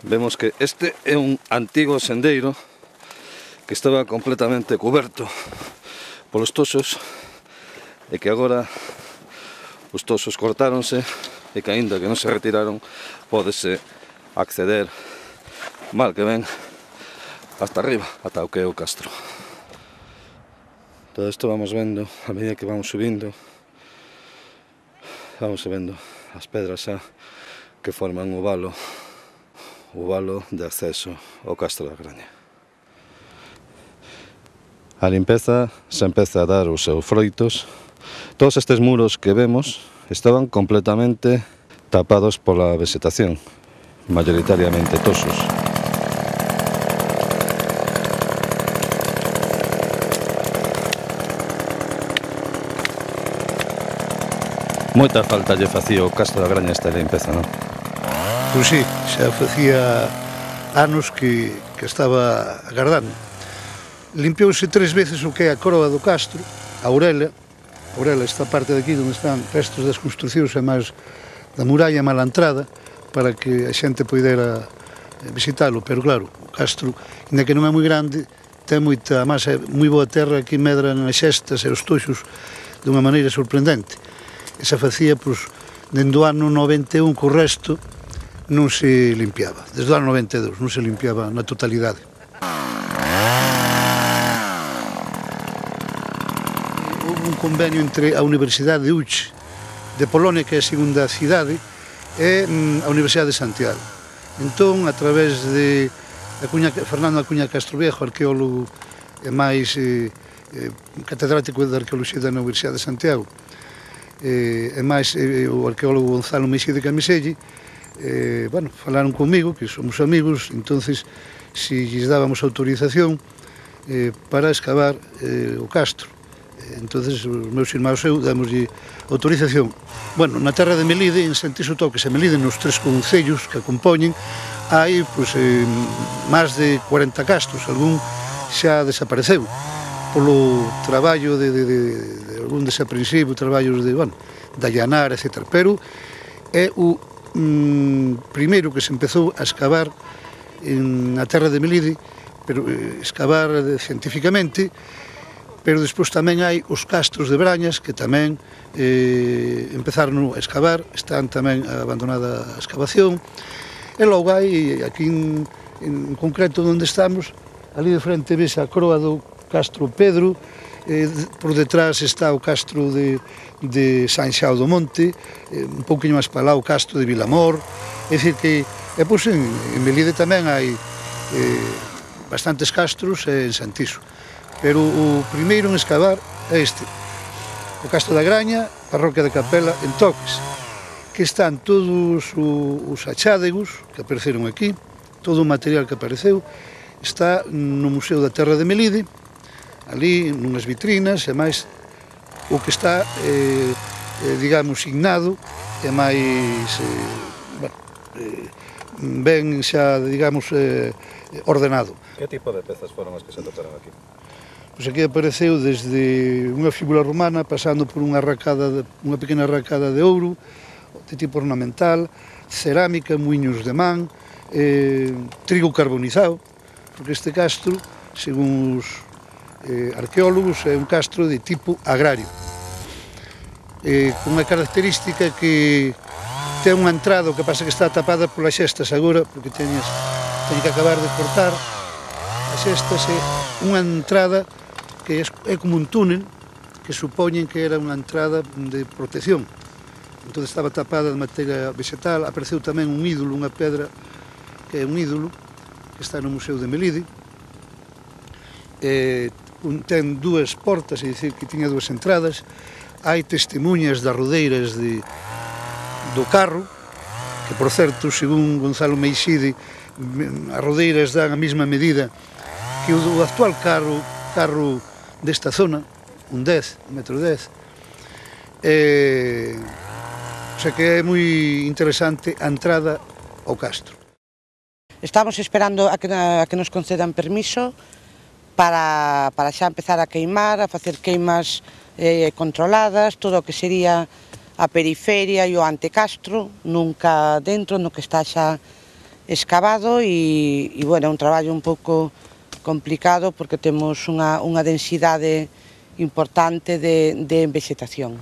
Vemos que este é un antigo sendeiro que estaba completamente cuberto polos toxos e que agora os toxos cortáronse e que aínda que non se retiraron pódese acceder mal que ven hasta arriba, ata o que é o castro. Todo isto vamos vendo a medida que vamos subindo, vamos vendo as pedras xa que forman o valo de acceso ao Castro da Graña. A limpeza se empeza a dar os seus froitos. Todos estes muros que vemos estaban completamente tapados pola vegetación, mayoritariamente toxos. Moita falta lle facía o Castro da Graña esta limpeza, non? Pois sí, xa facía anos que estaba agardando. Limpiouse 3 veces o que é a coroa do castro, a Aurela, esta parte de aquí onde están restos das construcións e máis da muralla mal entrada, para que a xente poidera visitalo, pero claro, o castro, ainda que non é moi grande, ten moita masa, moi boa terra que medran as xestas e os toxos dunha maneira sorprendente. E se facía, pois, dende o ano 91 co resto, non se limpiaba. Desde o ano 92 non se limpiaba na totalidade. Houve un convenio entre a Universidade de Uch de Polonia, que é a segunda cidade, e a Universidade de Santiago. Entón, a través de Fernando Acuña Castroviejo, arqueólogo e máis catedrático de arqueoloxía da Universidade de Santiago, e máis o arqueólogo Gonzalo Meixía de Camiselli, falaron comigo, que somos amigos, entonces si lles dábamos autorización para excavar o castro. Entonces os meus irmãos e eu damoslle autorización. Bueno, na terra de Melide, en Santiso Toques e Melide, nos 3 concellos que a compoñen, hai máis de 40 castros, algún xa desapareceu polo traballo de algún desaprensivo, traballos de allanar, etc. Pero é o primeiro que se empezou a excavar na terra de Melide, pero excavar científicamente, pero despois tamén hai os castros de Brañas que tamén empezaron a excavar, están tamén abandonada a excavación, e logo hai, aquí en concreto onde estamos, ali de frente ves a croa do Castro Pedro, por detrás está o castro de San Xao do Monte, un pouquinho máis para lá o castro de Vilamor, é dicir que, en Melide tamén hai bastantes castros en Santiso, pero o primeiro en excavar é este, o Castro da Graña, parroquia de Capela, en Toques, que están todos os achádegos que apareceron aquí, todo o material que apareceu, está no Museo da Terra de Melide, ali nunhas vitrinas, e máis o que está, digamos, signado, e máis, ben xa, digamos, ordenado. Que tipo de pezas foron as que se atoparon aquí? Pois aquí apareceu desde unha figura romana, pasando por unha pequena arracada de ouro, de tipo ornamental, cerámica, muiños de man, trigo carbonizado, porque este castro, según os arqueólogos, é un castro de tipo agrario, con unha característica que ten unha entrada, o que pasa que está tapada polas xestas agora, porque teñen que acabar de cortar as xestas, é unha entrada que é como un túnel, que supoñen que era unha entrada de protección, entón estaba tapada de materia vegetal. Apareceu tamén un ídolo, unha pedra que é un ídolo, que está no Museo de Melide, ten 2 portas, é dicir, que tiña 2 entradas, hai testemunhas das rodeiras do carro, que, por certo, según Gonzalo Meixide, as rodeiras dan a mesma medida que o actual carro desta zona, un 10, 1,10 m. O sea que é moi interesante a entrada ao castro. Estamos esperando a que nos concedan permiso para xa empezar a queimar, a facer queimas controladas, todo o que sería a periferia e o antecastro, nunca dentro, no que está xa escavado e bueno, é un traballo un pouco complicado porque temos unha densidade importante de vexetación.